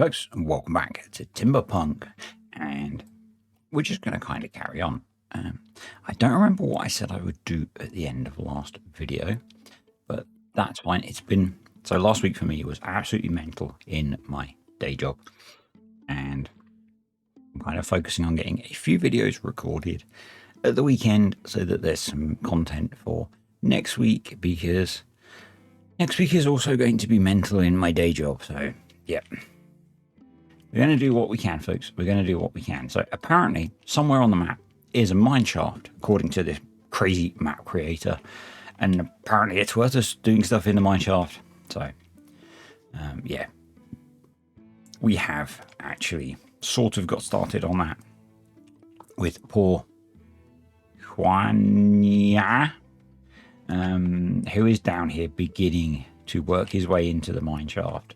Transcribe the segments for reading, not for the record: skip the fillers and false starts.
folks, and welcome back to Timberpunk, and we're just going to kind of carry on. I don't remember what I said I would do at the end of the last video, but that's fine. So last week for me was absolutely mental in my day job, and I'm kind of focusing on getting a few videos recorded at the weekend so that there's some content for next week, because next week is also going to be mental in my day job. So yeah, we're going to do what we can, folks. We're going to do what we can. So apparently somewhere on the map is a mine shaft, according to this crazy map creator, and apparently it's worth us doing stuff in the mine shaft. So yeah, we have actually sort of got started on that with poor Juania, who is down here beginning to work his way into the mine shaft.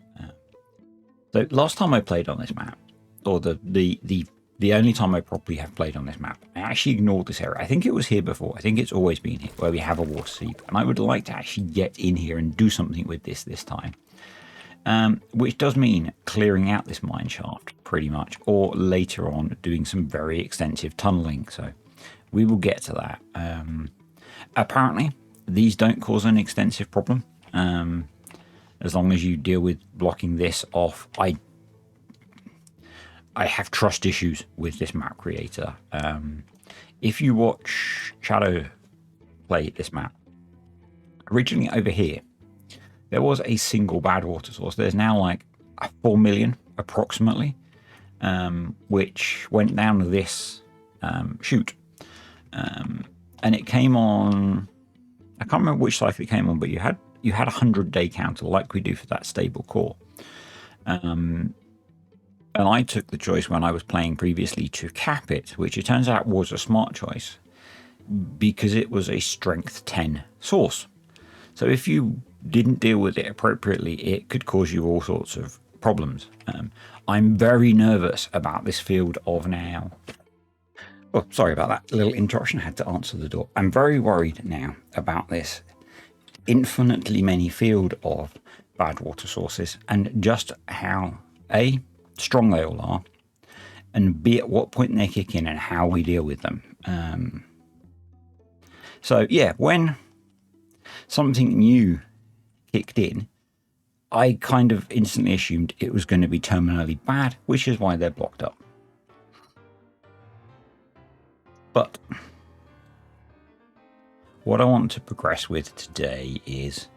So last time I played on this map, or the only time I probably have played on this map, I actually ignored this area. I think it was here before. I think it's always been here, where we have a water seep, and I would like to actually get in here and do something with this time. Which does mean clearing out this mine shaft pretty much, or later on doing some very extensive tunneling. So we will get to that. Apparently these don't cause an extensive problem, as long as you deal with blocking this off. I have trust issues with this map creator. If you watch Shadow play this map, originally over here there was a single bad water source. There's now like 4 million approximately, which went down this chute, and it came on, I can't remember which cycle it came on, but you had a 100-day counter like we do for that stable core. And I took the choice when I was playing previously to cap it, which it turns out was a smart choice because it was a strength 10 source. So if you didn't deal with it appropriately, it could cause you all sorts of problems. I'm very nervous about this field of now. Oh, sorry about that little interruption. I had to answer the door. I'm very worried now about this infinitely many field of bad water sources, and just how A, strong they all are, and B, at what point they kick in and how we deal with them. So yeah, when something new kicked in, I kind of instantly assumed it was going to be terminally bad, which is why they're blocked up. But what I want to progress with today is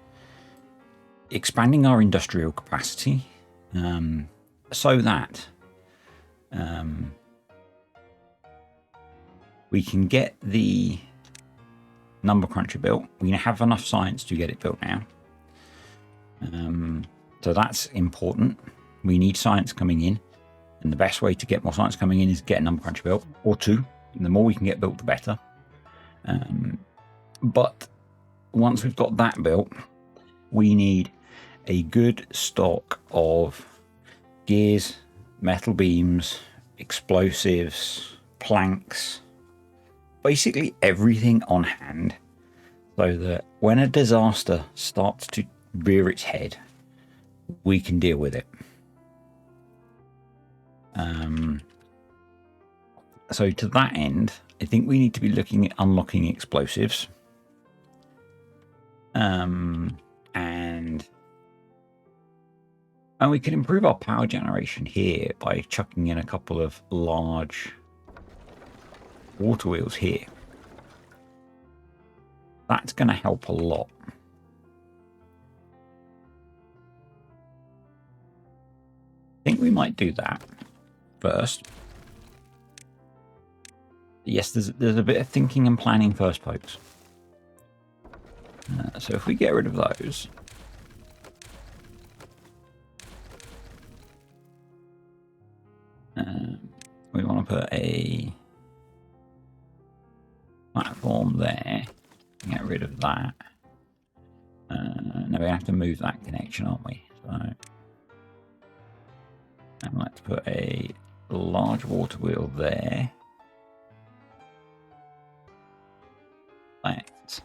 expanding our industrial capacity, so that we can get the number cruncher built. We have enough science to get it built now. So that's important. We need science coming in, and the best way to get more science coming in is get a number cruncher built, or two. And the more we can get built, the better. But once we've got that built, we need a good stock of gears, metal beams, explosives, planks, basically everything on hand, so that when a disaster starts to rear its head, we can deal with it. So to that end, I think we need to be looking at unlocking explosives, and we can improve our power generation here by chucking in a couple of large water wheels here. That's going to help a lot. I think we might do that first. Yes, there's a bit of thinking and planning first, folks. So if we get rid of those, we want to put a platform there. Get rid of that. Now we have to move that connection, aren't we? So I'd like to put a large water wheel there. Let's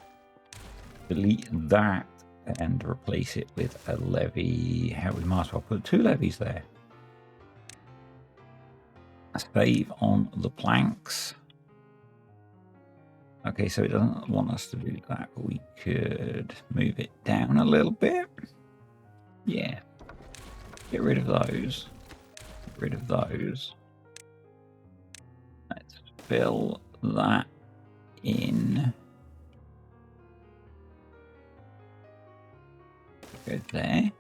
delete that and replace it with a levee. How we might as well put two levees there. Save on the planks. Okay, so it doesn't want us to do that, but we could move it down a little bit. Yeah. Get rid of those. Get rid of those. Let's fill that in. Go there.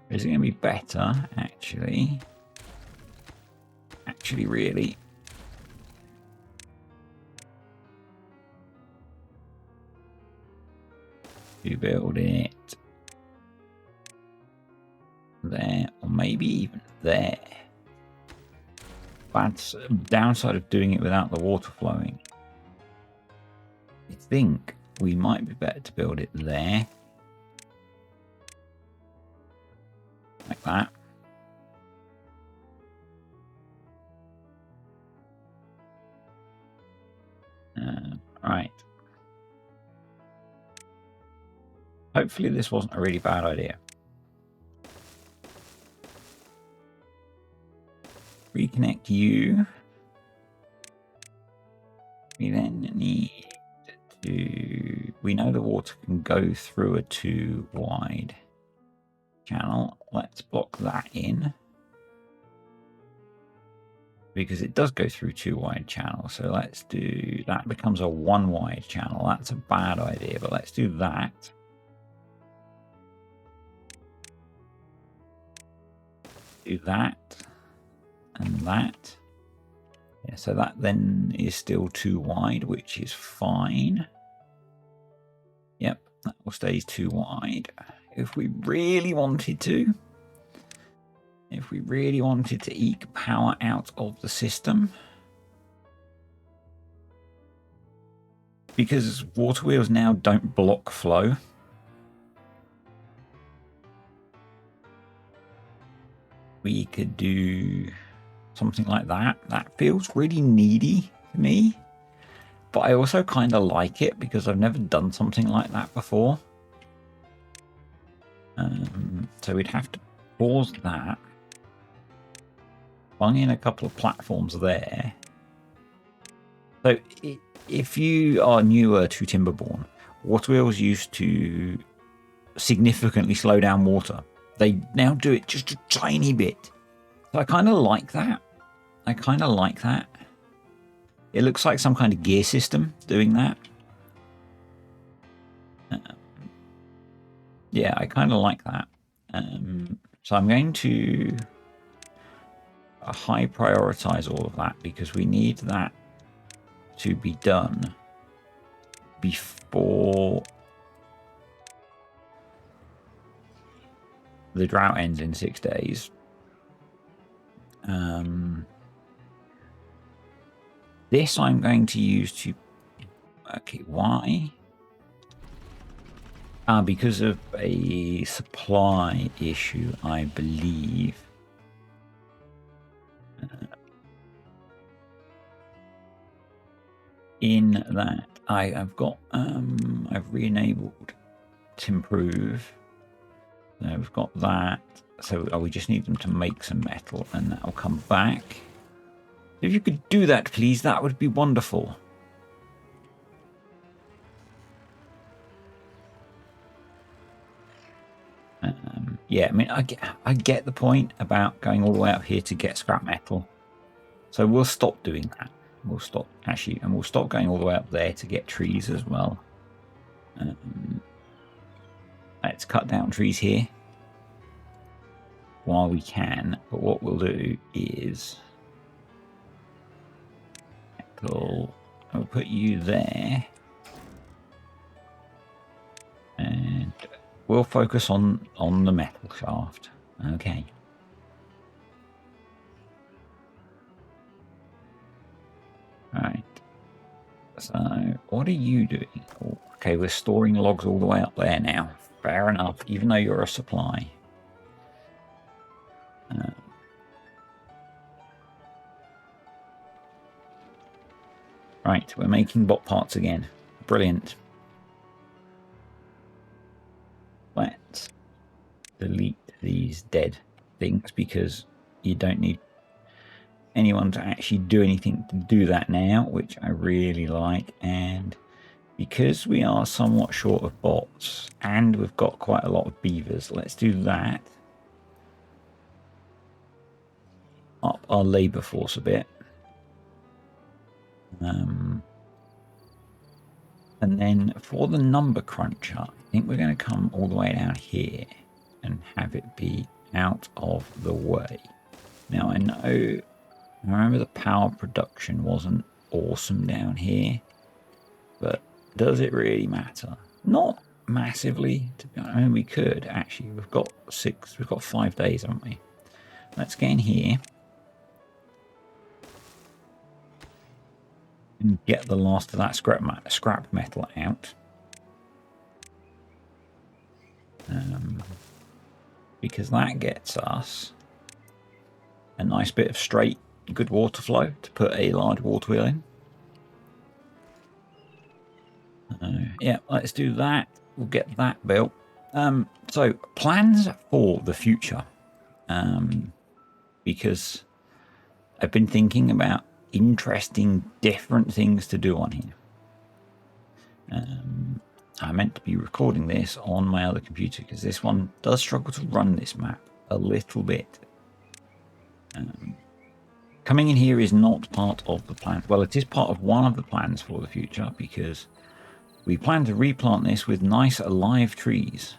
Is it going to be better, actually? Actually, really? To build it there, or maybe even there. That's the downside of doing it without the water flowing. I think we might be better to build it there. Like that. Right. Hopefully this wasn't a really bad idea. Reconnect you. We then need to... We know the water can go through a 2 wide channel. Let's block that in. Because it does go through 2 wide channels. So let's do... That becomes a 1 wide channel. That's a bad idea, but let's do that. Do that. And that. Yeah, so that then is still 2 wide, which is fine. Yep, that will stay 2 wide. If we really wanted to, eke power out of the system, because water wheels now don't block flow, we could do something like that. That feels really needy to me, but I also kind of like it because I've never done something like that before. So we'd have to pause that, bung in a couple of platforms there. So if you are newer to Timberborn, water wheels used to significantly slow down water. They now do it just a tiny bit. So I kind of like that. It looks like some kind of gear system doing that. Yeah, I kind of like that. So I'm going to high prioritize all of that because we need that to be done before the drought ends in 6 days. This I'm going to use to... Okay, why? Because of a supply issue, I believe. In that, I've got... I've re-enabled Timprove. So we've got that. So we just need them to make some metal, and that will come back. If you could do that, please, that would be wonderful. Yeah, I mean, I get the point about going all the way up here to get scrap metal. So we'll stop doing that. We'll stop, actually, and we'll stop going all the way up there to get trees as well. Let's cut down trees here while we can. But what we'll do is... I'll put you there. And we'll focus on the metal shaft. Okay. Alright. So, what are you doing? Oh, okay, we're storing logs all the way up there now. Fair enough, even though you're a supply. Right, we're making bot parts again. Brilliant. Let's delete these dead things because you don't need anyone to actually do anything to do that now, which I really like. And because we are somewhat short of bots and we've got quite a lot of beavers, let's do that. Up our labor force a bit. And then for the number cruncher, I think we're going to come all the way down here and have it be out of the way. Now I remember the power production wasn't awesome down here, but does it really matter? Not massively. I mean, we could actually. We've got 5 days, haven't we? Let's get in here and get the last of that scrap metal out. Because that gets us a nice bit of straight, good water flow to put a large water wheel in. Yeah, let's do that. We'll get that built. So plans for the future. Because I've been thinking about interesting, different things to do on here. I meant to be recording this on my other computer because this one does struggle to run this map a little bit. Coming in here is not part of the plan. Well, it is part of one of the plans for the future because we plan to replant this with nice alive trees.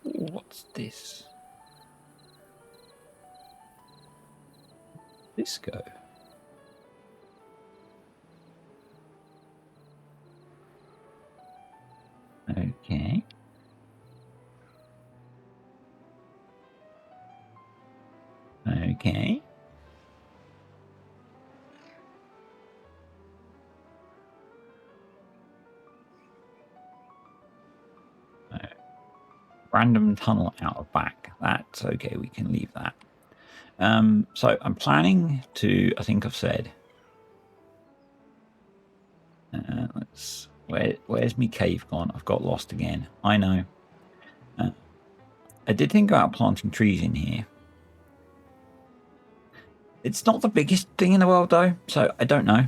What's this? This go? Okay. Okay. Random tunnel out of back. That's okay. We can leave that. So I'm planning to, I think I've said, where's me cave gone? I've got lost again. I know. I did think about planting trees in here. It's not the biggest thing in the world though, so I don't know.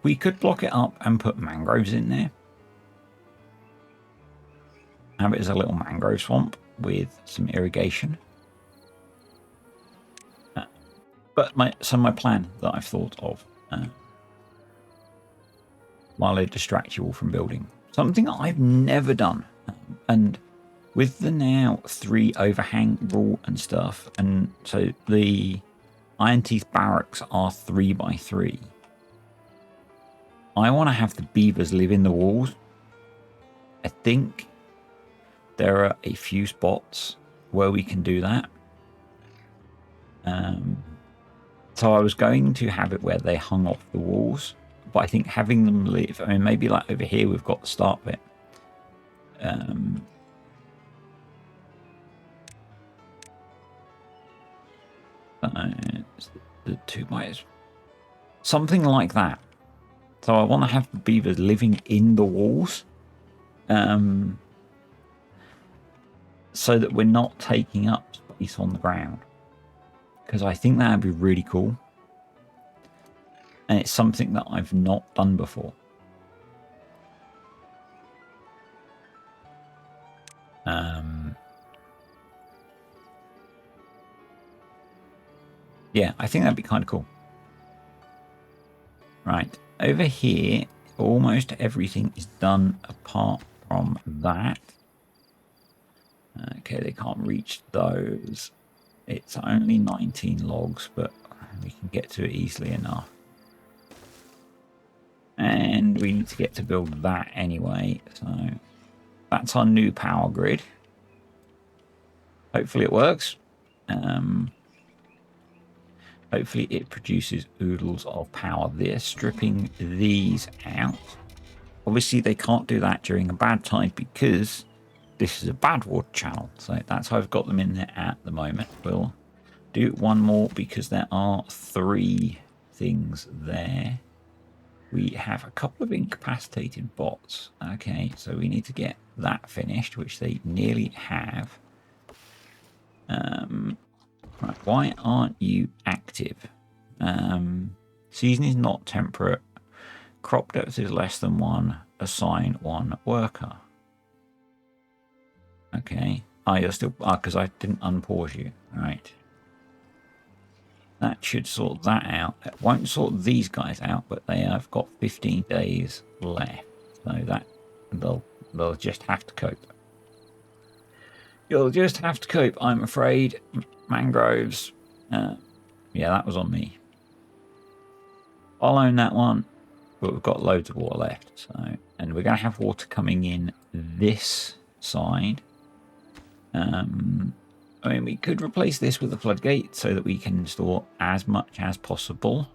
We could block it up and put mangroves in there. Have it as a little mangrove swamp with some irrigation. But my plan that I've thought of while I distract you all from building. Something that I've never done. And with the now 3 overhang rule and stuff, and so the Iron Teeth barracks are 3 by 3. I want to have the beavers live in the walls. I think there are a few spots where we can do that. So I was going to have it where they hung off the walls, but I think having them live, I mean, maybe like over here we've got the start bit. The 2 by something like that. So I want to have the beavers living in the walls, so that we're not taking up space on the ground. Because I think that would be really cool. And it's something that I've not done before. Yeah, I think that'd be kind of cool. Right, over here, almost everything is done apart from that. Okay, they can't reach those. It's only 19 logs, but we can get to it easily enough. And we need to get to build that anyway. So that's our new power grid. Hopefully it works. Hopefully it produces oodles of power. They're stripping these out. Obviously they can't do that during a bad tide because this is a bad water channel. So that's how I've got them in there at the moment. We'll do one more because there are 3 things there. we have a couple of incapacitated bots. Okay, so we need to get that finished, which they nearly have. Right, why aren't you active? Season is not temperate. Crop depth is less than 1. Assign 1 worker. Okay. Oh, you're still... because I didn't unpause you. Right. That should sort that out. It won't sort these guys out, but they have got 15 days left. So that... They'll just have to cope. You'll just have to cope, I'm afraid. Mangroves. Yeah, that was on me. I'll own that one, but we've got loads of water left. So, and we're going to have water coming in this side. I mean, we could replace this with a floodgate so that we can store as much as possible.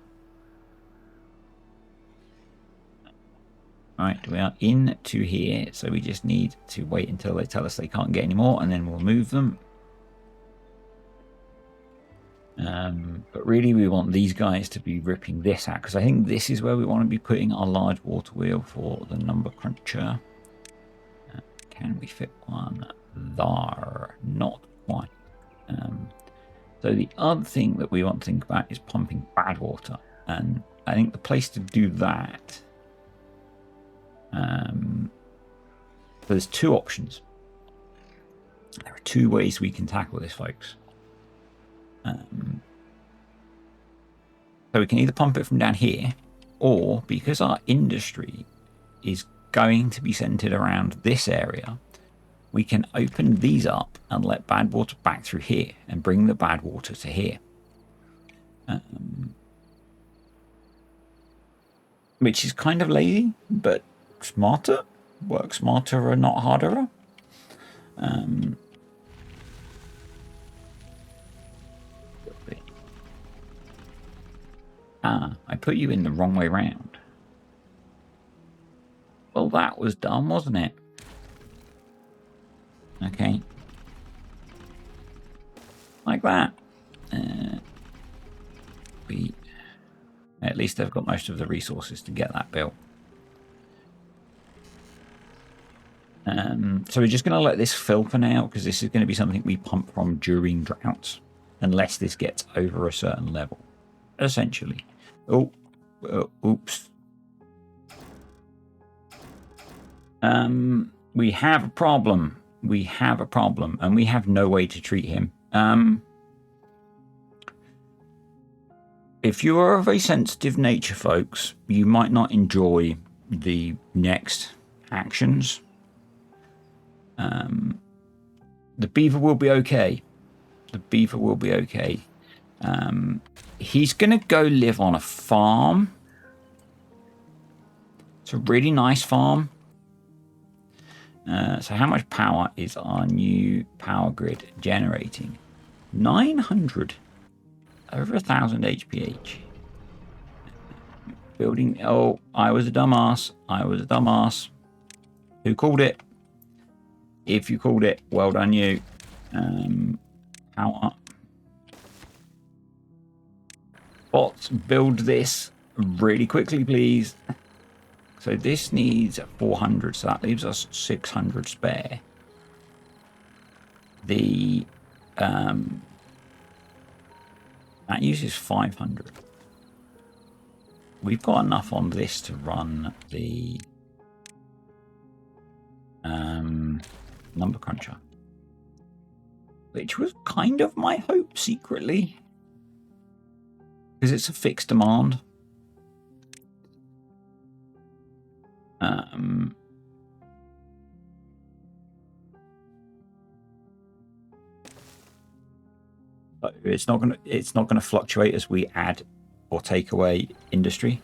Right, we are into here, so we just need to wait until they tell us they can't get any more, and then we'll move them. But really, we want these guys to be ripping this out, because I think this is where we want to be putting our large water wheel for the number cruncher. Can we fit one there? Not quite. So the other thing that we want to think about is pumping bad water, and I think the place to do that... there's two options. There are two ways we can tackle this, folks. So we can either pump it from down here, or because our industry is going to be centered around this area, we can open these up and let bad water back through here and bring the bad water to here. Which is kind of lazy, but smarter. Work smarter and not harder. I put you in the wrong way round. Well, that was dumb, wasn't it? Okay. Like that. At least they've got most of the resources to get that built. So we're just going to let this fill for now, because this is going to be something we pump from during droughts, unless this gets over a certain level, essentially. Oh, oops. We have a problem. We have a problem, and we have no way to treat him. If you are of a sensitive nature, folks, you might not enjoy the next actions. The beaver will be okay. The beaver will be okay. He's going to go live on a farm. It's a really nice farm. So how much power is our new power grid generating? 900. Over 1,000 HPH. Building... Oh, I was a dumbass. I was a dumbass. Who called it? If you called it, well done you. Power. Bots, build this really quickly, please. So this needs 400, so that leaves us 600 spare. The that uses 500. We've got enough on this to run the number cruncher, which was kind of my hope secretly, because it's a fixed demand. But it's not gonna fluctuate as we add or take away industry.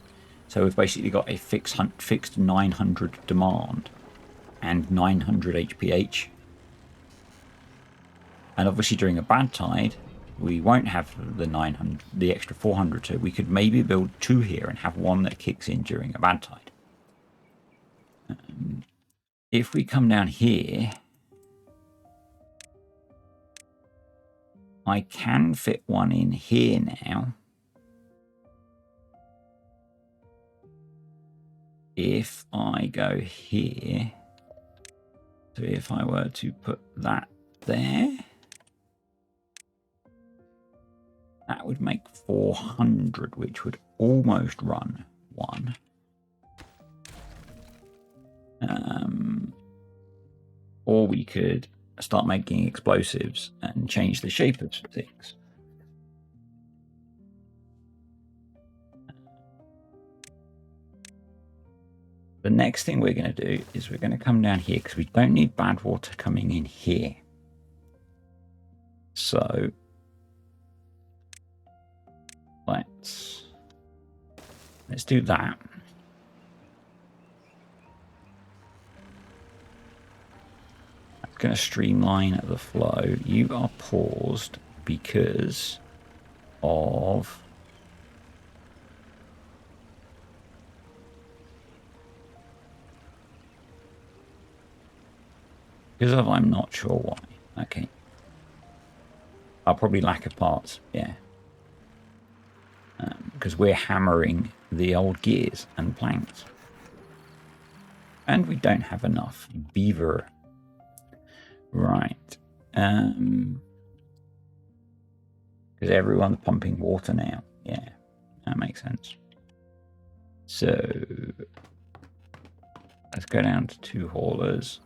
So we've basically got a fixed 900 demand and 900 HPH. And obviously during a bad tide, we won't have the 900, the extra 400. So we could maybe build 2 here and have one that kicks in during a bad tide. If we come down here, I can fit one in here now. if I go here, so if I were to put that there, that would make 400, which would almost run one. Or we could start making explosives and change the shape of things. The next thing we're going to do is we're going to come down here because we don't need bad water coming in here. So let's do that. That's going to streamline the flow. You are paused because of I'm not sure why. Okay. I'll probably lack of parts, yeah. Because we're hammering the old gears and planks. And we don't have enough beaver. Right. Because everyone's pumping water now. Yeah, that makes sense. So let's go down to 2 haulers.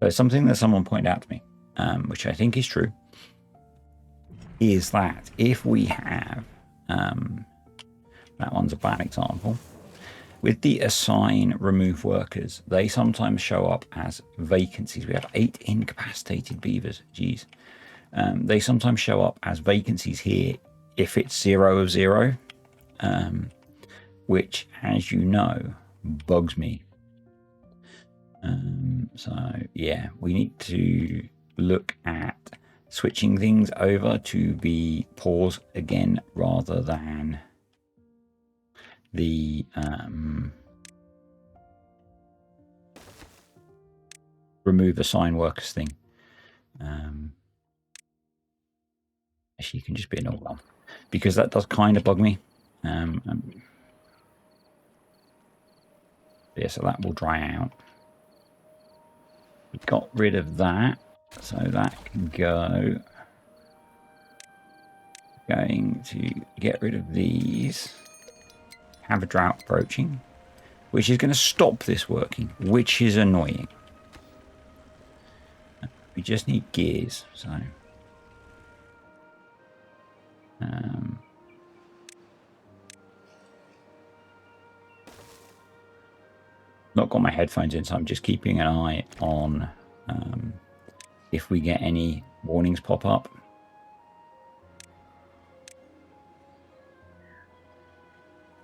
So something that someone pointed out to me, which I think is true, is that if we have, that one's a bad example, with the assign remove workers, they sometimes show up as vacancies. We have 8 incapacitated beavers. Geez. They sometimes show up as vacancies here if it's 0 of 0, which, as you know, bugs me. So yeah, we need to look at switching things over to be pause again rather than the remove assign workers thing. Actually, you can just be a normal one because that does kind of bug me. Yeah, so that will dry out. We got rid of that, so that can go. Going to get rid of these. Have a drought approaching, which is going to stop this working, which is annoying. We just need gears, so not got my headphones in, so I'm just keeping an eye on if we get any warnings pop up.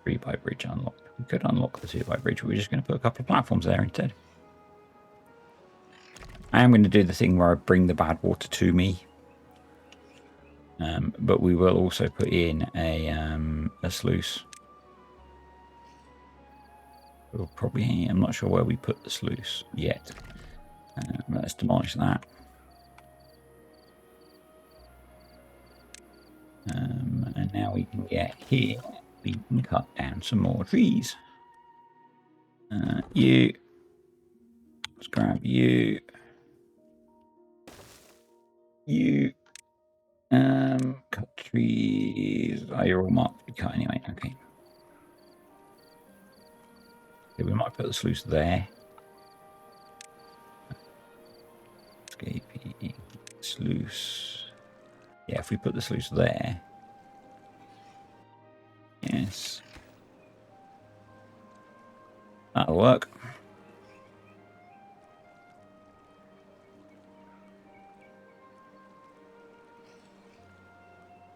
3-by bridge unlocked. We could unlock the 2-by bridge, but we're just going to put a couple of platforms there instead. I am going to do the thing where I bring the bad water to me, but we will also put in a sluice. We'll probably, I'm not sure where we put the sluice yet. Let's demolish that. And now we can get here. We can cut down some more trees. You. Let's grab you. You. Cut trees. Oh, you're all marked to be cut anyway. Okay. Okay, we might put the sluice there. Escaping. Sluice. Yeah, if we put the sluice there. Yes. That'll work.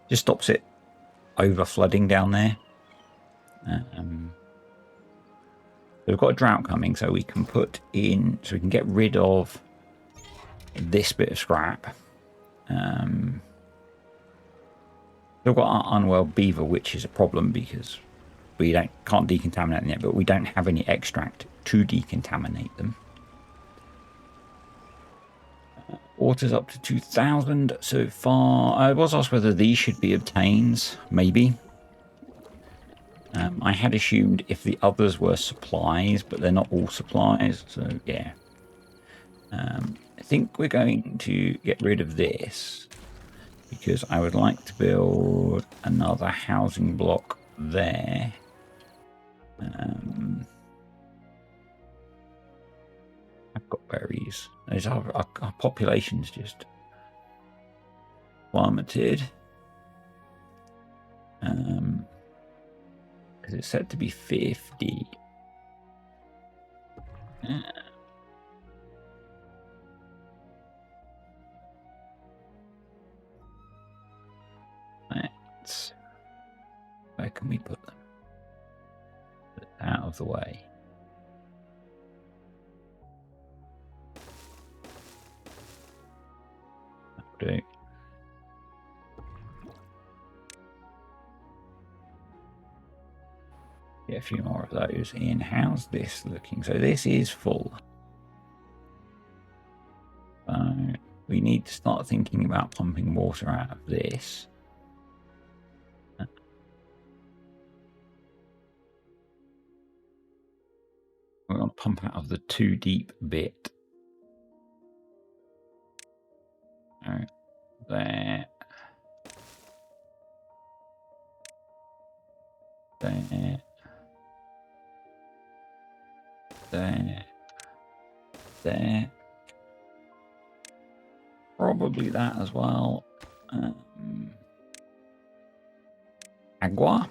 Just stops it over flooding down there. We've got a drought coming, so we can put in, so we can get rid of this bit of scrap. We've got our unwell beaver, which is a problem because we can't decontaminate them yet, but we don't have any extract to decontaminate them. Water's up to 2,000 so far. I was asked whether these should be obtains, maybe. I had assumed if the others were supplies, but they're not all supplies, so yeah. I think we're going to get rid of this because I would like to build another housing block there. I've got berries. Our population's just plummeted. Because it's set to be 50. Where can we put them? Out of the way. That'll do. Get a few more of those in. How's this looking? So this is full. So we need to start thinking about pumping water out of this. We're going to pump out of the too deep bit. Right, there. There. There. There. Probably that as well. Agua.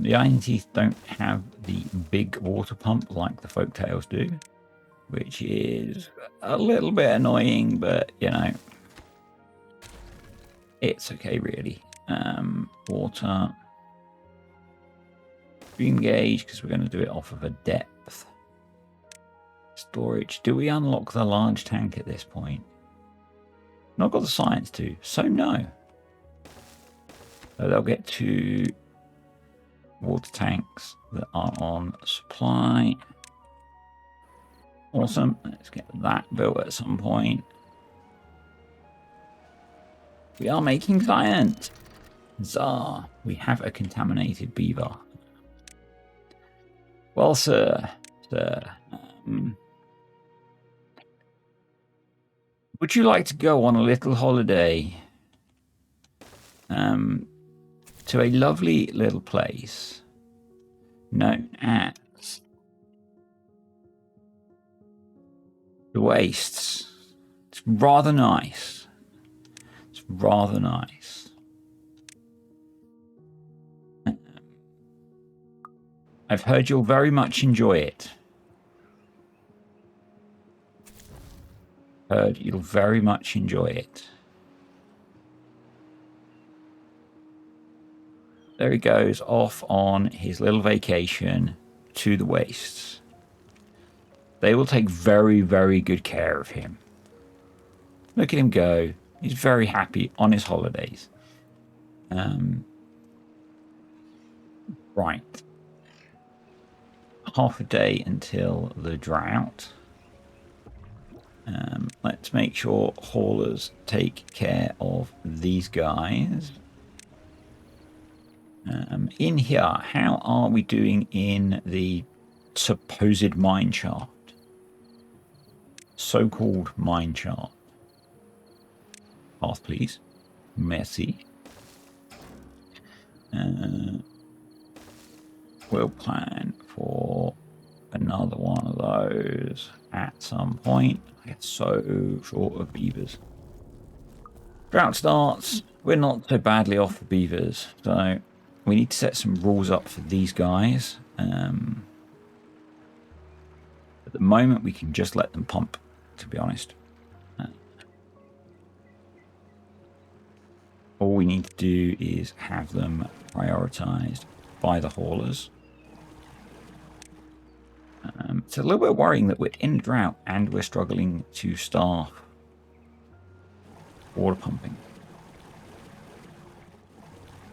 The Iron Teeth don't have the big water pump like the Folktales do, which is a little bit annoying, but you know, it's okay really. Water. Stream gauge, because we're going to do it off of a depth. Storage. Do we unlock the large tank at this point? Not got the science to, so no. So they'll get to water tanks that are on supply. Awesome. Let's get that built at some point. We are making science. Huzzah. We have a contaminated beaver. Well, sir. Would you like to go on a little holiday to a lovely little place known as the Wastes? It's rather nice. It's rather nice. I've heard you'll very much enjoy it. Heard you'll very much enjoy it. There he goes off on his little vacation to the Wastes. They will take very, very good care of him. Look at him go. He's very happy on his holidays. Right. Half a day until the drought. Let's make sure haulers take care of these guys. In here, how are we doing in the supposed mine shaft? So-called mine shaft. Path, please. Merci. We'll plan for another one of those at some point. I get so short of beavers. Drought starts. We're not so badly off for beavers, so we need to set some rules up for these guys. At the moment, we can just let them pump, to be honest. All we need to do is have them prioritized by the haulers. It's a little bit worrying that we're in a drought and we're struggling to staff water pumping.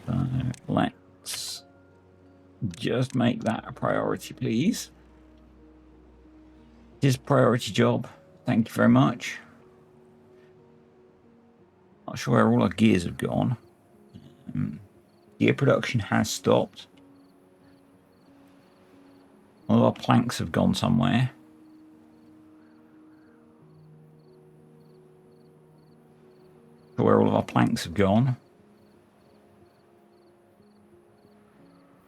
So let's just make that a priority, please. It is a priority job. Thank you very much. Not sure where all our gears have gone. Gear production has stopped. All our planks have gone somewhere. Where all of our planks have gone.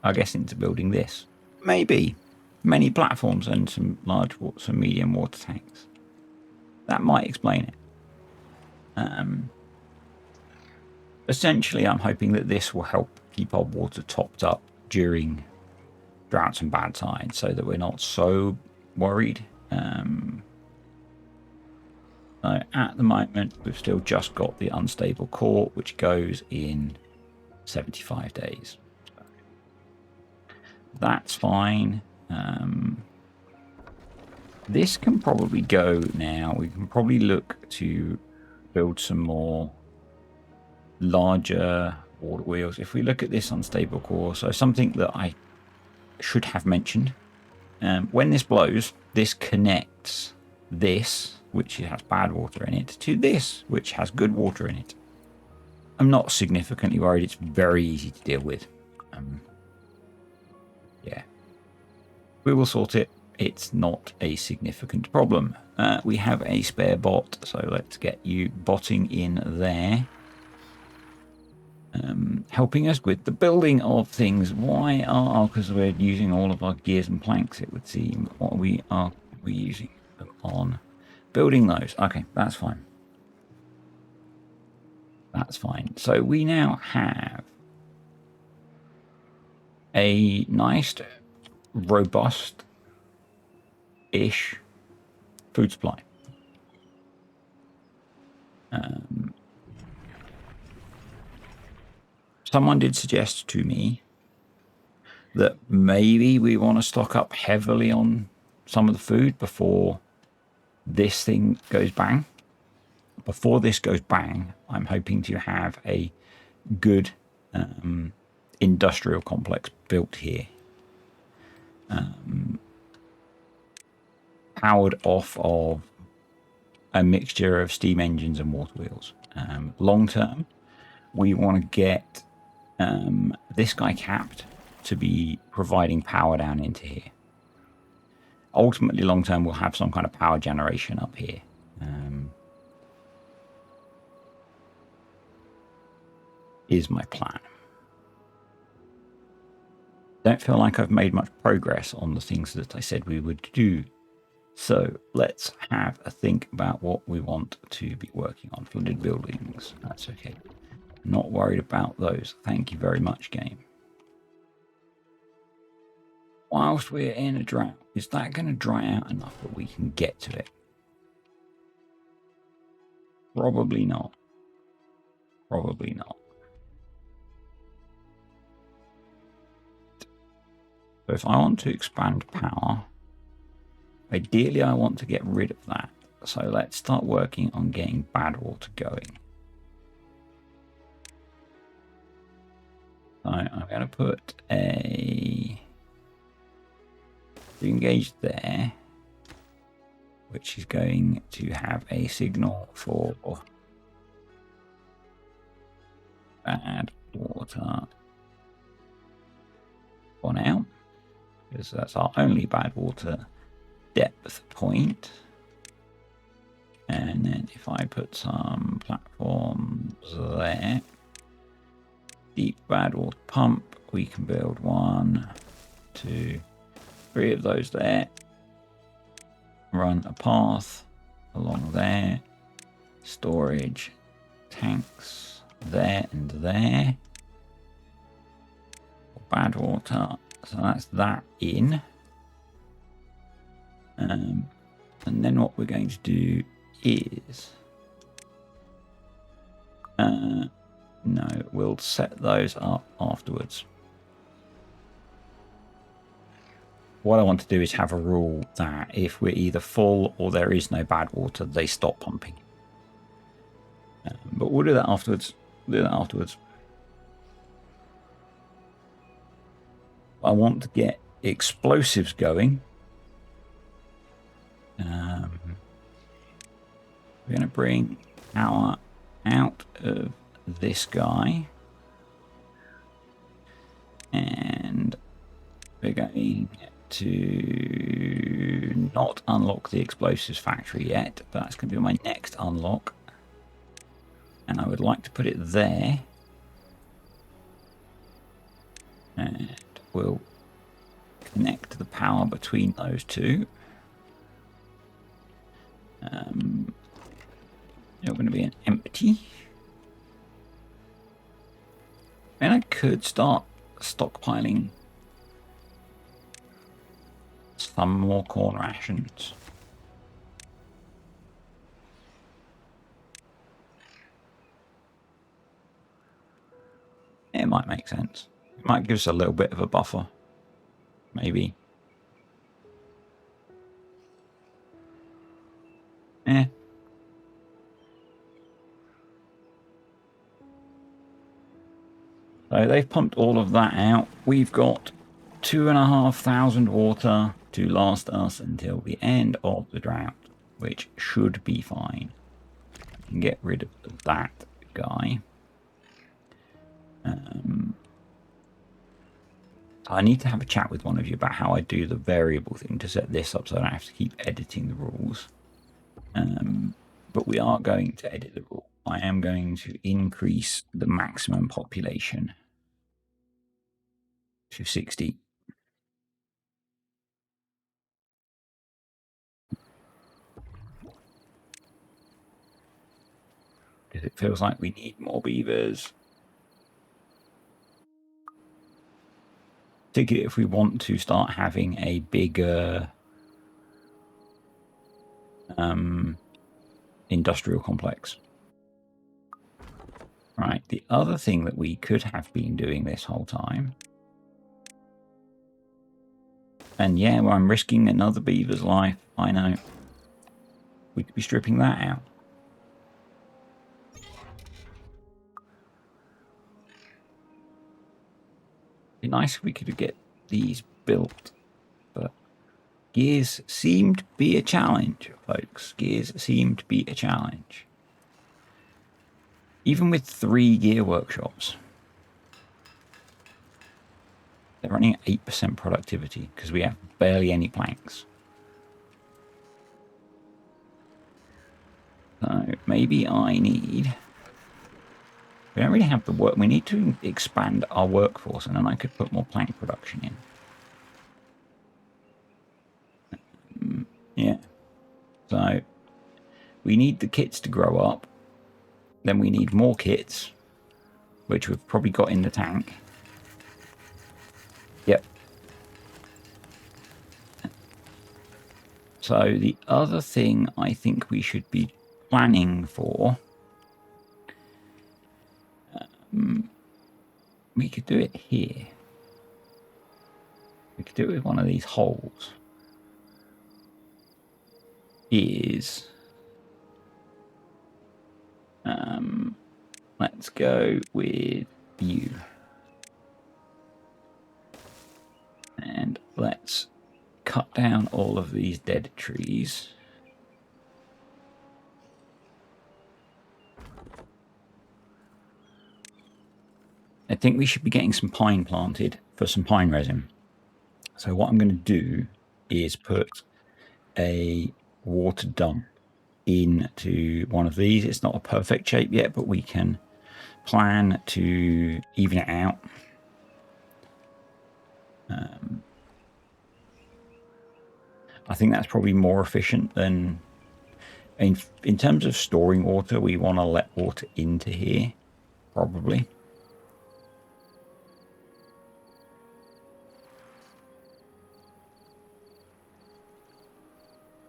I guess into building this. Maybe. Many platforms and some medium water tanks. That might explain it. Essentially, I'm hoping that this will help keep our water topped up during droughts and bad tides so that we're not so worried. So at the moment, we've still just got the unstable core, which goes in 75 days. So that's fine. This can probably go now. We can probably look to build some more larger water wheels. If we look at this unstable core, so something that I should have mentioned, when this blows, this connects this, which has bad water in it, to this, which has good water in it. I'm not significantly worried. It's very easy to deal with. Yeah, we will sort it. It's not a significant problem. We have a spare bot, so let's get you botting in there. Helping us with the building of things. Why are, because we're using all of our gears and planks, it would seem. What are we using them on? Building those. Okay, that's fine. That's fine. So we now have a nice, robust-ish food supply. Someone did suggest to me that maybe we want to stock up heavily on some of the food before this thing goes bang. Before this goes bang, I'm hoping to have a good industrial complex built here. Powered off of a mixture of steam engines and water wheels. Long term, we want to get this guy capped to be providing power down into here. Ultimately, long term, we'll have some kind of power generation up here. Is my plan. Don't feel like I've made much progress on the things that I said we would do. So let's have a think about what we want to be working on. Flooded buildings. That's okay. Not worried about those. Thank you very much, game. Whilst we're in a drought, is that going to dry out enough that we can get to it? Probably not. Probably not. So if I want to expand power, ideally I want to get rid of that. So let's start working on getting bad water going. So I'm going to put a engage there, which is going to have a signal for bad water for now, because that's our only bad water depth point. And then if I put some platforms there, deep bad water pump, we can build 1, 2, 3 of those there. Run a path along there. Storage tanks there and there. Bad water. So that's that in. And then what we're going to do is no, we'll set those up afterwards. What I want to do is have a rule that if we're either full or there is no bad water, they stop pumping. But we'll do that afterwards. I want to get explosives going. We're going to bring power out of this guy. to not unlock the explosives factory yet, but that's going to be my next unlock. And I would like to put it there. And we'll connect the power between those two. You're going to be an empty. And I could start stockpiling some more corn rations. It might make sense. It might give us a little bit of a buffer. Maybe. Eh. So they've pumped all of that out. We've got 2,500 water to last us until the end of the drought, which should be fine. We can get rid of that guy. I need to have a chat with one of you about how I do the variable thing to set this up so I don't have to keep editing the rules. But we are going to edit the rule. I am going to increase the maximum population to 60. Because it feels like we need more beavers. Particularly if we want to start having a bigger industrial complex. Right, the other thing that we could have been doing this whole time, and yeah, well, I'm risking another beaver's life, I know. We could be stripping that out. It'd be nice if we could get these built, but gears seem to be a challenge, folks. Gears seem to be a challenge. Even with 3 gear workshops, they're running at 8% productivity because we have barely any planks. So maybe I need... We don't really have the work. We need to expand our workforce, and then I could put more plank production in. Yeah. So we need the kits to grow up. Then we need more kits, which we've probably got in the tank. Yep. So the other thing I think we should be planning for, we could do it here. We could do it with one of these holes. Let's go with you. And let's cut down all of these dead trees. I think we should be getting some pine planted for some pine resin. So what I'm going to do is put a water dump into one of these. It's not a perfect shape yet, but we can plan to even it out. I think that's probably more efficient than... In terms of storing water, we want to let water into here, probably.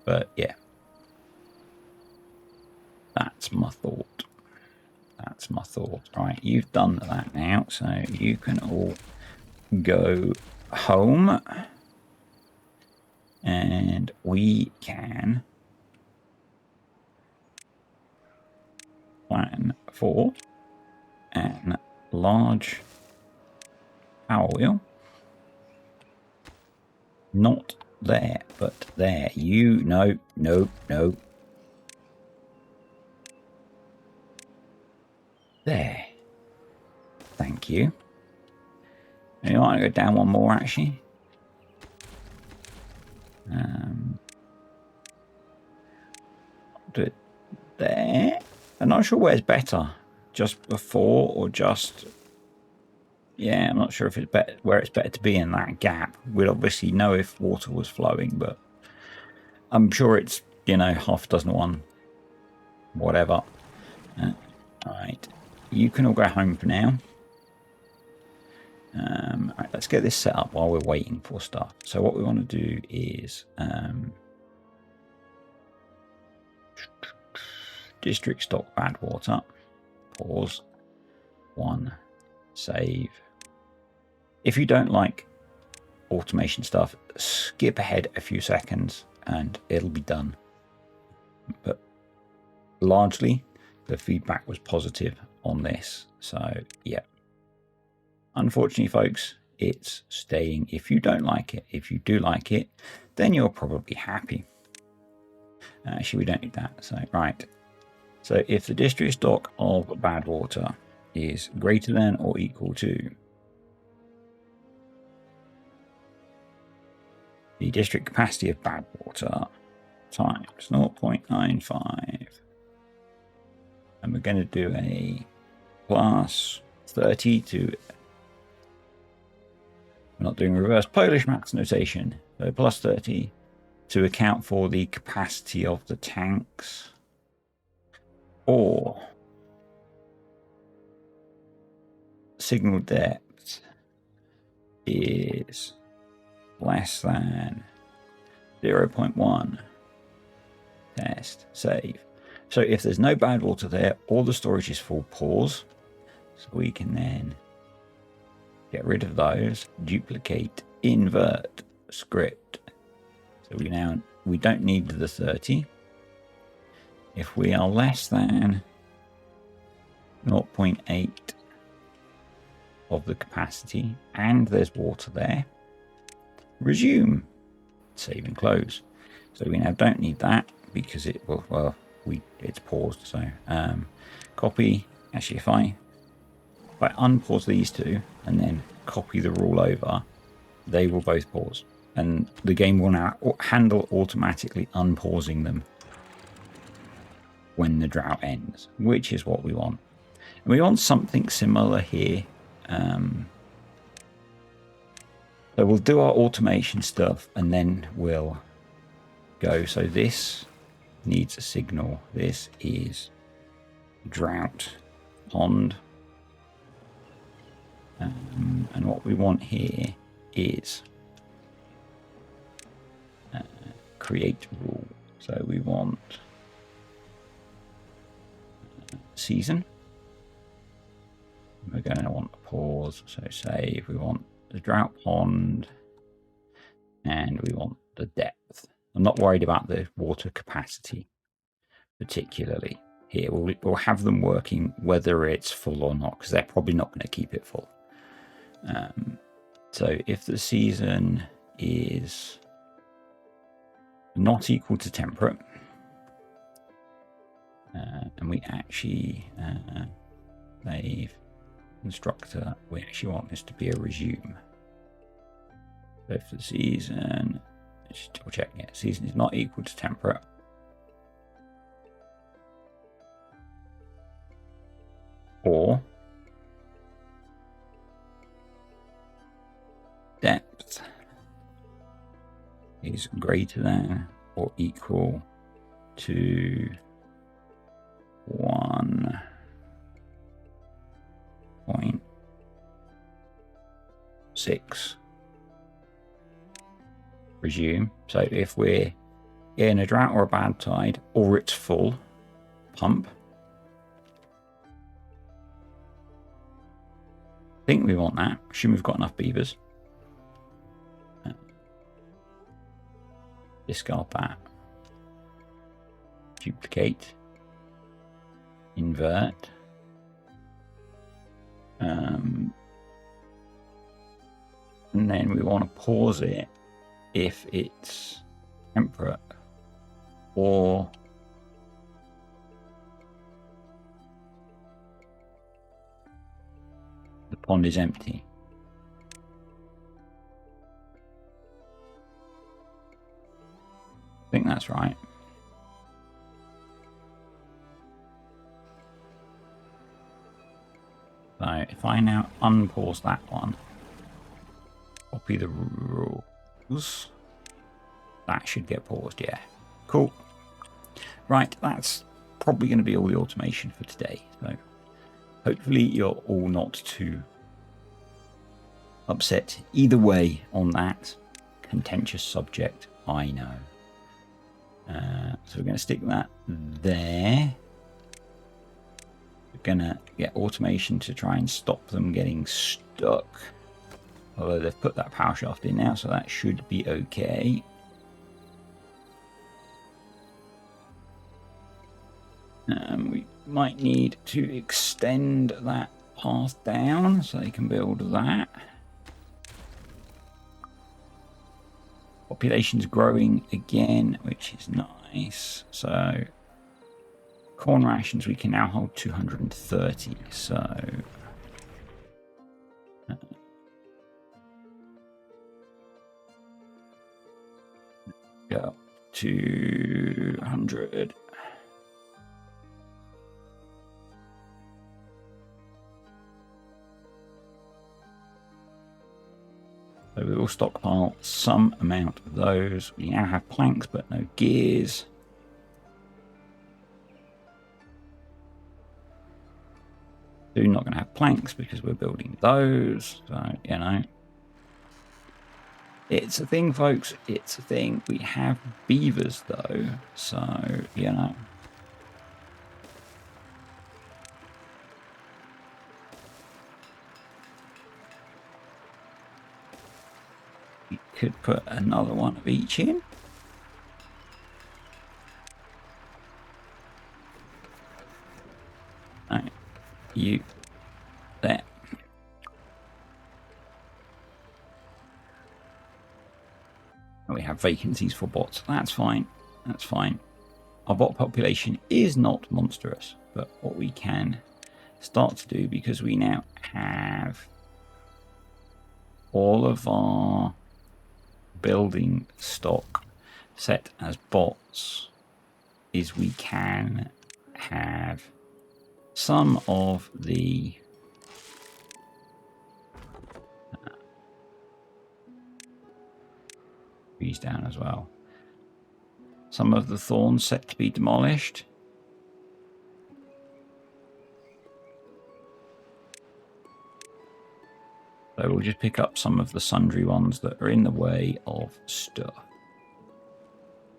But yeah, that's my thought. That's my thought. Right, you've done that now, so you can all go home. And we can plan for an large power wheel. Not there, but there. You, no. There. Thank you. You want to go down one more, actually? Do it there. I'm not sure where's better, just before or just. Yeah, I'm not sure if it's better where it's better to be in that gap. We'd obviously know if water was flowing, but I'm sure it's, you know, half a dozen to one. Whatever. Alright. You can all go home for now. Alright, let's get this set up while we're waiting for stuff. So what we want to do is district stock bad water. Pause. 1. Save. If you don't like automation stuff, skip ahead a few seconds and it'll be done. But largely the feedback was positive on this, so yeah. Unfortunately, folks, it's staying. If you don't like it, if you do like it, then you're probably happy. Actually, we don't need that. So right, so if the district stock of bad water is greater than or equal to the district capacity of bad water times 0.95, and we're going to do a plus 30 to, we're not doing reverse Polish maths notation, so plus 30 to account for the capacity of the tanks, or signal depth is less than 0.1, test, save. So if there's no bad water there, all the storage is full, pause. So we can then get rid of those, duplicate, invert, script. So we don't need the 30. If we are less than 0.8 of the capacity and there's water there, resume, save and close. So we now don't need that because it will, well, it's paused. So copy, actually if I unpause these two and then copy the rule over, they will both pause, and the game will now handle automatically unpausing them when the drought ends, which is what we want. And we want something similar here. So we'll do our automation stuff and then we'll go. So this needs a signal. This is drought pond. And what we want here is create rule. So we want season. We're going to want a pause, so save. We want the drought pond and we want the depth. I'm not worried about the water capacity particularly here. We'll have them working whether it's full or not, because they're probably not going to keep it full. So if the season is not equal to temperate, and we actually save constructor, we actually want this to be a resume. So if the season, just double check, yeah, season is not equal to temperate, or depth is greater than or equal to 1.6, resume. So if we're in a drought or a bad tide, or it's full, pump. I think we want that. Assume we've got enough beavers. Discard that. Duplicate. Invert. And then we want to pause it if it's temperate or the pond is empty. That's right. So if I now unpause that one, copy the rules, that should get paused. Yeah, cool. Right, that's probably going to be all the automation for today. So hopefully you're all not too upset either way on that contentious subject. I know. So we're going to stick that there. We're going to get automation to try and stop them getting stuck. Although they've put that power shaft in now, so that should be okay. We might need to extend that path down so they can build that. Population's growing again, which is nice. So corn rations, we can now hold 230. So go 200. So we will stockpile some amount of those. We now have planks, but no gears. We're not going to have planks because we're building those. So, you know, it's a thing, folks. It's a thing. We have beavers, though. So, you know. We could put another one of each in. Right. You there. We have vacancies for bots. That's fine. That's fine. Our bot population is not monstrous, but what we can start to do, because we now have all of our building stock set as bots, is we can have some of the trees down as well. Some of the thorns set to be demolished. So we'll just pick up some of the sundry ones that are in the way of stuff.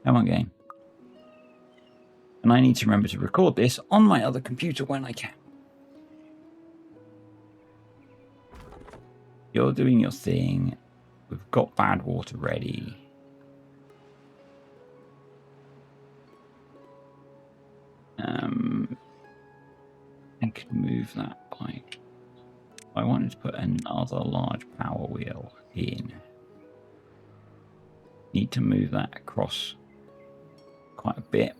Come on, game. And I need to remember to record this on my other computer when I can. You're doing your thing. We've got bad water ready. I could move that bike. I wanted to put another large power wheel in. Need to move that across quite a bit.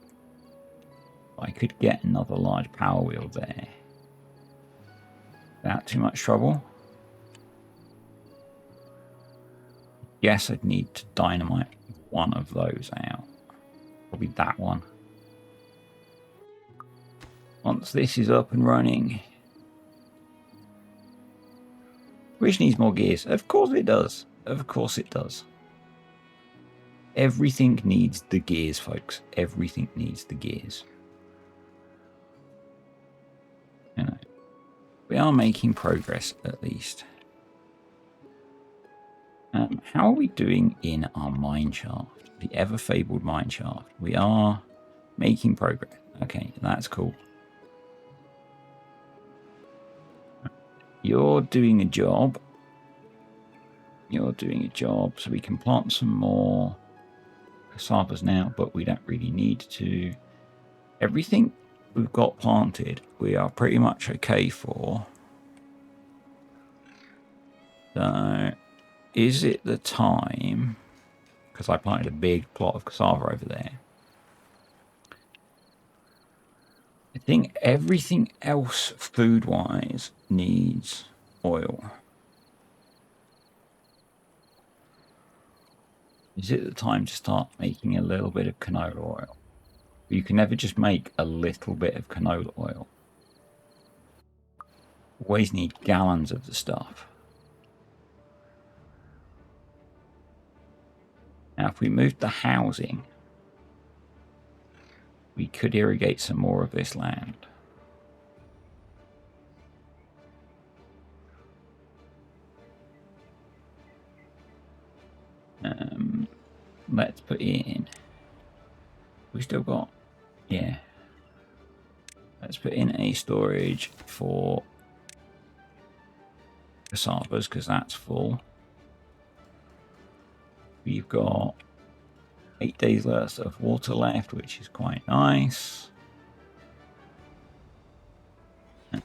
I could get another large power wheel there without too much trouble. Yes, I'd need to dynamite one of those out. Probably that one. Once this is up and running. Which needs more gears? Of course it does. Of course it does. Everything needs the gears, folks. Everything needs the gears. You know, we are making progress, at least. How are we doing in our mine shaft? The ever-fabled mine shaft. We are making progress. Okay, that's cool. You're doing a job. You're doing a job, so we can plant some more cassavas now, but we don't really need to. Everything we've got planted, we are pretty much okay for. So, is it the time? Because I planted a big plot of cassava over there. I think everything else food-wise needs oil. Is it the time to start making a little bit of canola oil? You can never just make a little bit of canola oil. Always need gallons of the stuff. Now, if we moved the housing, we could irrigate some more of this land. Let's put in. We still got, yeah. Let's put in a storage for cassavas because that's full. We've got 8 days worth of water left, which is quite nice. I'm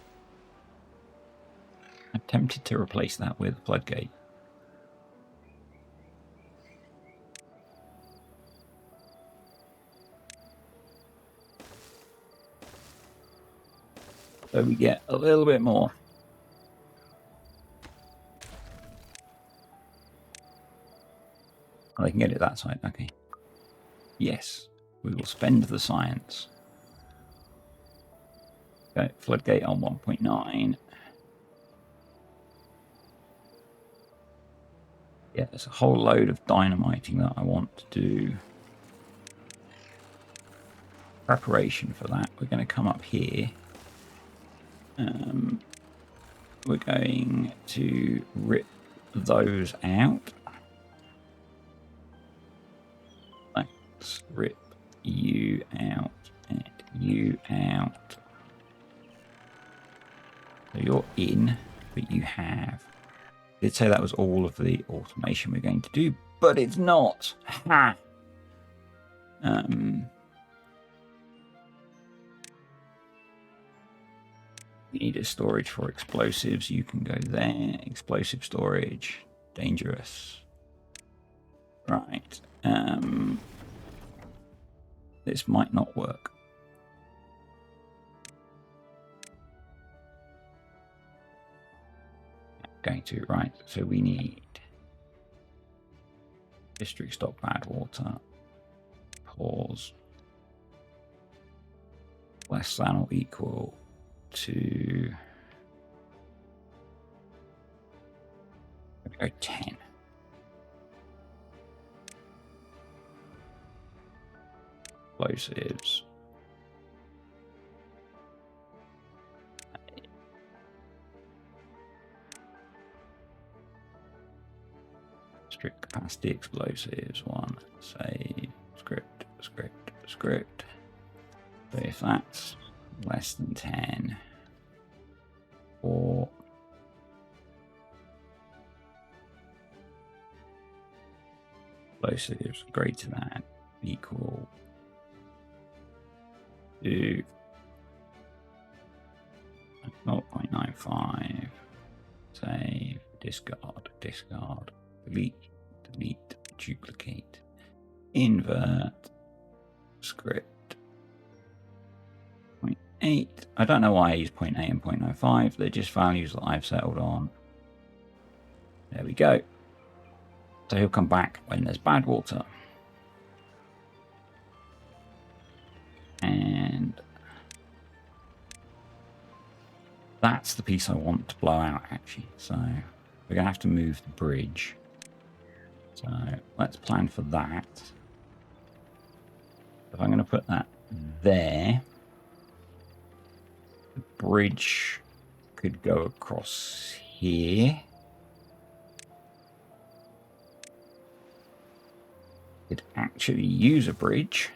tempted to replace that with a floodgate. So we get a little bit more. Oh, they can get it that side. Okay. Yes, we will spend the science. Okay, floodgate on 1.9. Yeah, there's a whole load of dynamiting that I want to do. Preparation for that. We're going to come up here. We're going to rip those out. Let's rip you out and you out. So you're in, but you have. I did say that was all of the automation we're going to do, but it's not. Ha! You need a storage for explosives. You can go there. Explosive storage. Dangerous. Right. This might not work. Going to, right. So we need district stock bad water. Pause. Less than or equal to, go 10. Explosives. Strict capacity explosives. 1. Save. Script. So if that's less than 10, or explosives greater than equal to 0.95, save, discard, delete, duplicate, invert, script, 0.8. I don't know why I use 0.8 and 0.05. They're just values that I've settled on. There we go. So he'll come back when there's bad water. And that's the piece I want to blow out, actually. So we're going to have to move the bridge. So let's plan for that. If I'm going to put that there, the bridge could go across here. Could actually use a bridge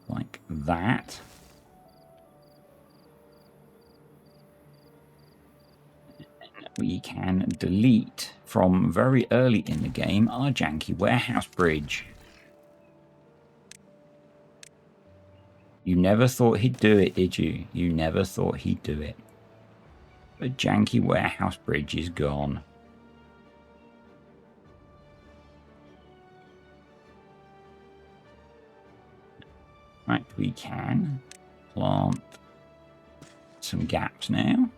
like that. And we can delete from very early in the game our janky warehouse bridge. You never thought he'd do it, did you? You never thought he'd do it. The janky warehouse bridge is gone. Right, we can plant some gaps now.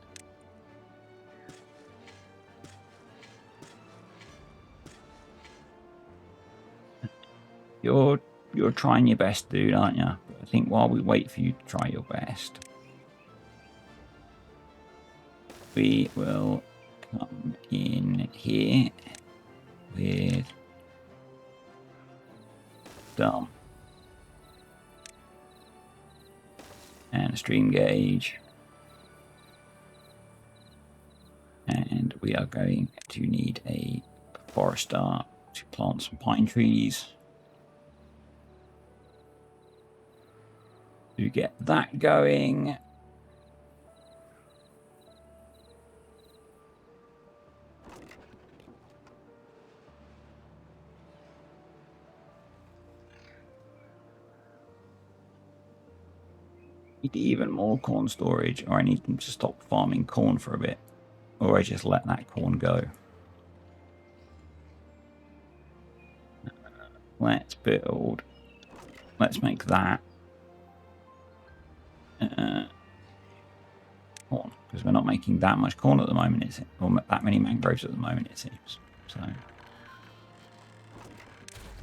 You're trying your best, dude, aren't you? I think while we wait for you to try your best, we will come in here with dump and a stream gauge. And we are going to need a forester to plant some pine trees to get that going. Need even more corn storage, or I need them to stop farming corn for a bit, or I just let that corn go. Let's build. Let's make that corn, because we're not making that much corn at the moment, is it? Or that many mangroves at the moment, it seems. So I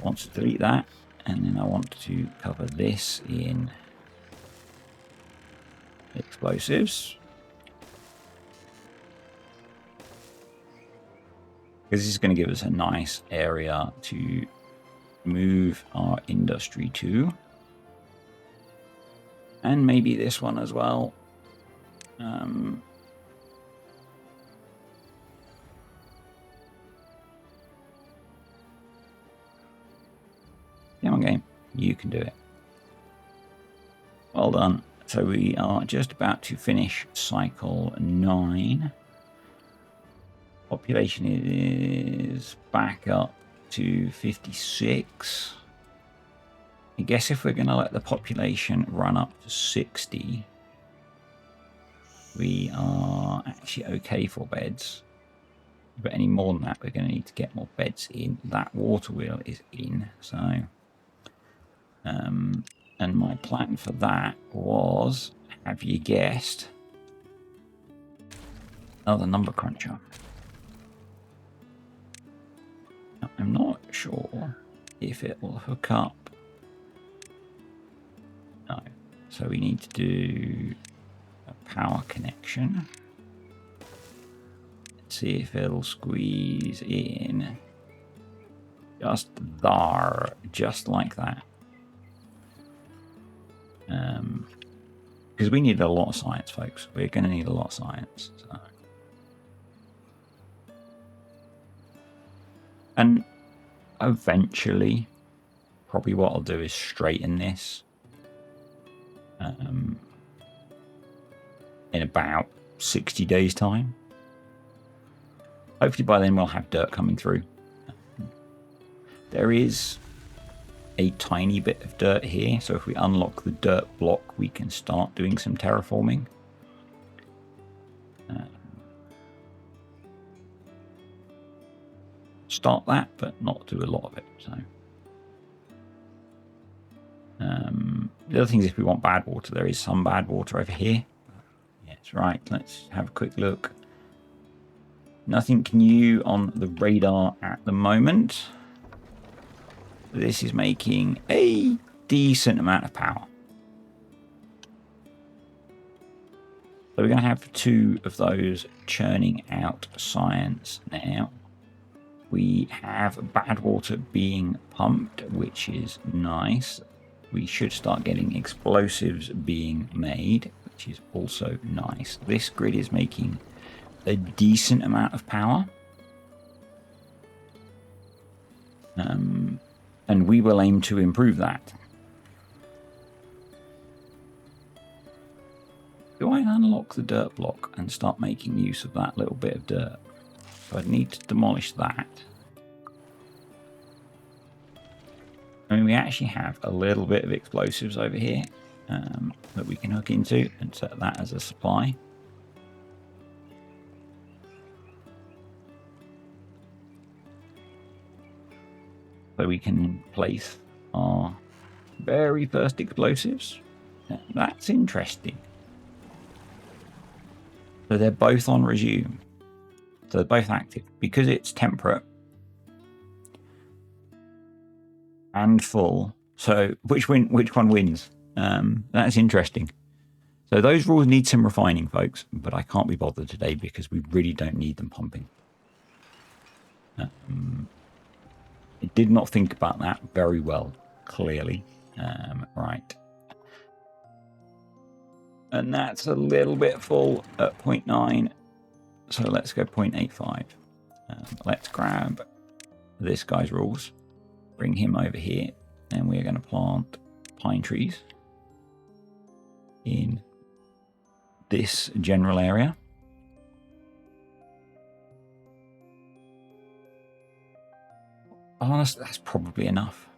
want to delete that, and then I want to cover this in explosives, because this is going to give us a nice area to move our industry to, and maybe this one as well. Come on, game, you can do it. Well done. So we are just about to finish cycle 9. Population is back up to 56. I guess if we're going to let the population run up to 60, we are actually okay for beds. But any more than that, we're going to need to get more beds in. That water wheel is in, so and my plan for that was, have you guessed, another number cruncher. I'm not sure if it will hook up. No. So we need to do a power connection. Let's see if it'll squeeze in. Just there. Just like that. Because we need a lot of science, folks. We're going to need a lot of science. So. And eventually, probably what I'll do is straighten this in about 60 days' time. Hopefully by then we'll have dirt coming through. There is a tiny bit of dirt here, so if we unlock the dirt block, we can start doing some terraforming. Start that, but not do a lot of it. So the other thing is, if we want bad water, there is some bad water over here. Yes, right. Let's have a quick look. Nothing new on the radar at the moment. This is making a decent amount of power. So we're going to have 2 of those churning out science now. We have bad water being pumped, which is nice. We should start getting explosives being made, which is also nice. This grid is making a decent amount of power. And we will aim to improve that. Do I unlock the dirt block and start making use of that little bit of dirt? So I'd need to demolish that. I mean, we actually have a little bit of explosives over here that we can hook into and set that as a supply. So we can place our very first explosives. That's interesting. So they're both on resume. So they're both active. Because it's temperate and full, So which one wins? That's interesting. So those rules need some refining, folks, but I can't be bothered today because we really don't need them pumping. I did not think about that very well, clearly. Right. And that's a little bit full at 0.9. So let's go 0.85. Let's grab this guy's rules, bring him over here, and we're going to plant pine trees in this general area. Honestly, that's probably enough.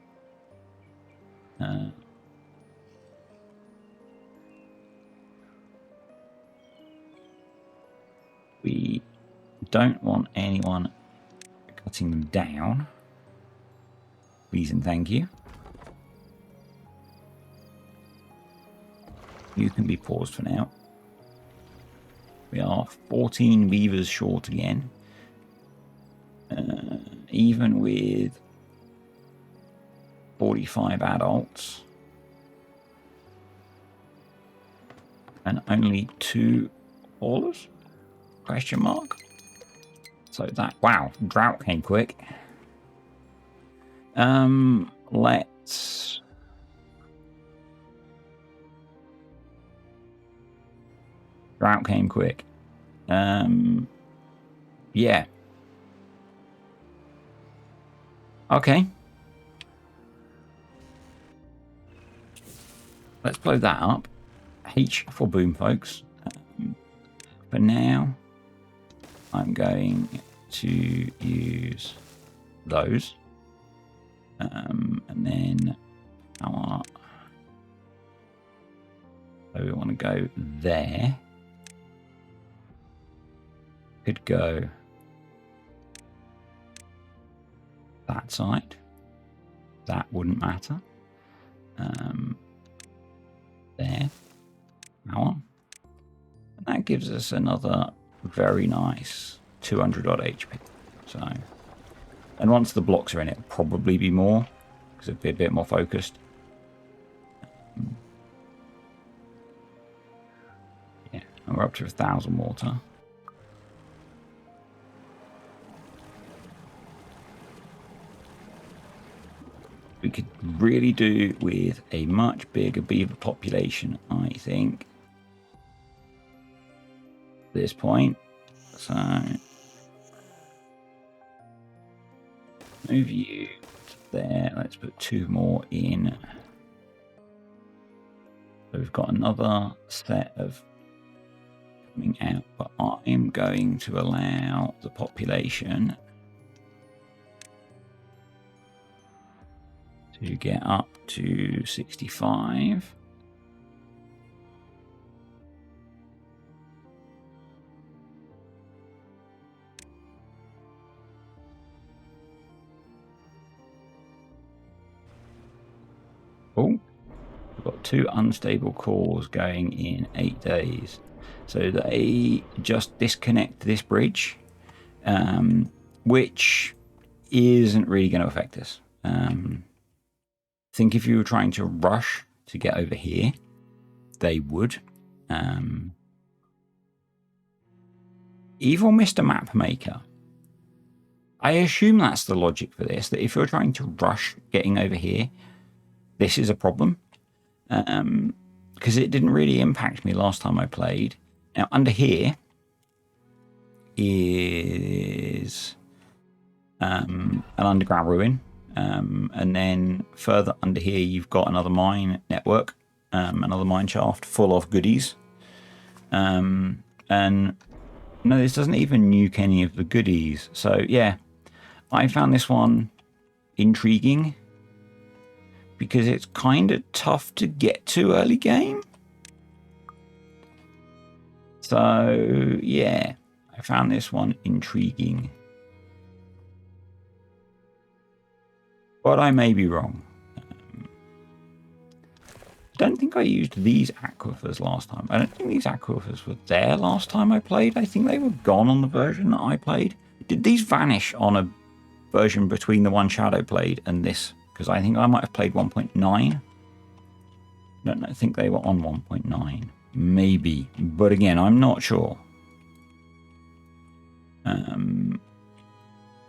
We don't want anyone cutting them down. Please and thank you. You can be paused for now. We are 14 beavers short again. Even with 45 adults. And only 2 haulers? Question mark. So that, wow, drought came quick. Let's drought came quick. Yeah. Okay. Let's blow that up. H for boom, folks. For now, I'm going to use those. And then so we want to go there. Could go that side. That wouldn't matter. There. Now on. And that gives us another very nice 200 odd HP. So, and once the blocks are in, it'll probably be more because it'll be a bit more focused. Yeah, and we're up to 1,000 water. We could really do with a much bigger beaver population, I think, at this point. So, move you there. Let's put 2 more in. So we've got another set of coming out, but I'm going to allow the population to get up to 65. Oh, we've got 2 unstable cores going in 8 days. So they just disconnect this bridge, which isn't really going to affect us. I think if you were trying to rush to get over here, they would. Evil Mr. Map Maker. I assume that's the logic for this, that if you're trying to rush getting over here, this is a problem. Because it didn't really impact me last time I played. Now, under here is an underground ruin. And then further under here, you've got another mine network, another mine shaft full of goodies. And no, this doesn't even nuke any of the goodies. So yeah, I found this one intriguing because it's kind of tough to get to early game. So yeah, I found this one intriguing. But I may be wrong. I don't think I used these aquifers last time. I don't think these aquifers were there last time I played. I think they were gone on the version that I played. Did these vanish on a version between the one Shadow played and this because I think I might have played 1.9. Don't think they were on 1.9. Maybe, but again, I'm not sure.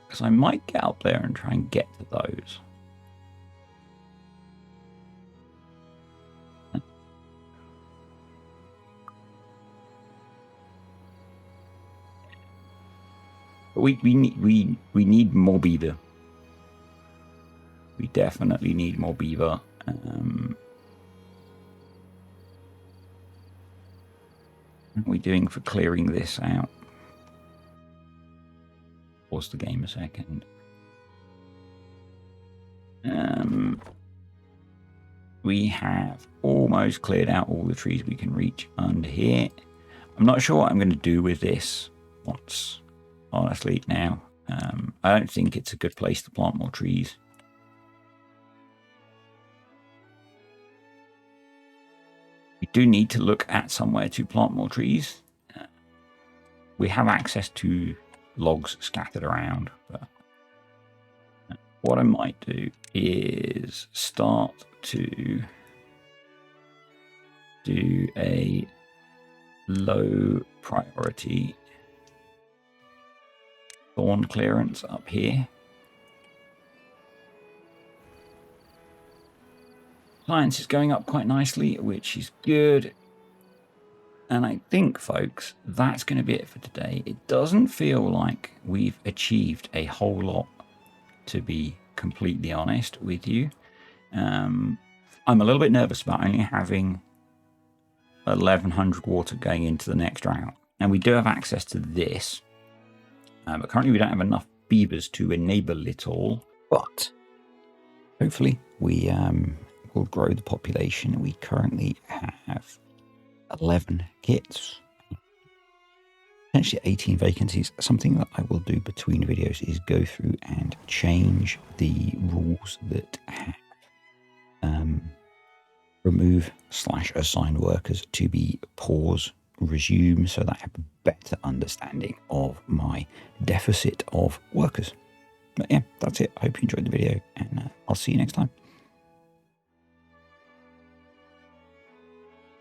Because I might get up there and try and get to those. But we need more beaver. We definitely need more beaver. What are we doing for clearing this out? Pause the game a second. We have almost cleared out all the trees we can reach under here. I'm not sure what I'm going to do with this once, honestly, now. I don't think it's a good place to plant more trees. We do need to look at somewhere to plant more trees. We have access to logs scattered around, but what I might do is start to do a low priority thorn clearance up here. Science is going up quite nicely, which is good. And I think, folks, that's going to be it for today. It doesn't feel like we've achieved a whole lot, to be completely honest with you. I'm a little bit nervous about only having 1100 water going into the next round. And we do have access to this. But currently we don't have enough beavers to enable it all. But hopefully we will grow the population. We currently have 11 kits, potentially 18 vacancies. Something that I will do between videos is go through and change the rules that have remove/assign workers to be pause resume, so that I have a better understanding of my deficit of workers. But yeah, that's it. I hope you enjoyed the video, and I'll see you next time.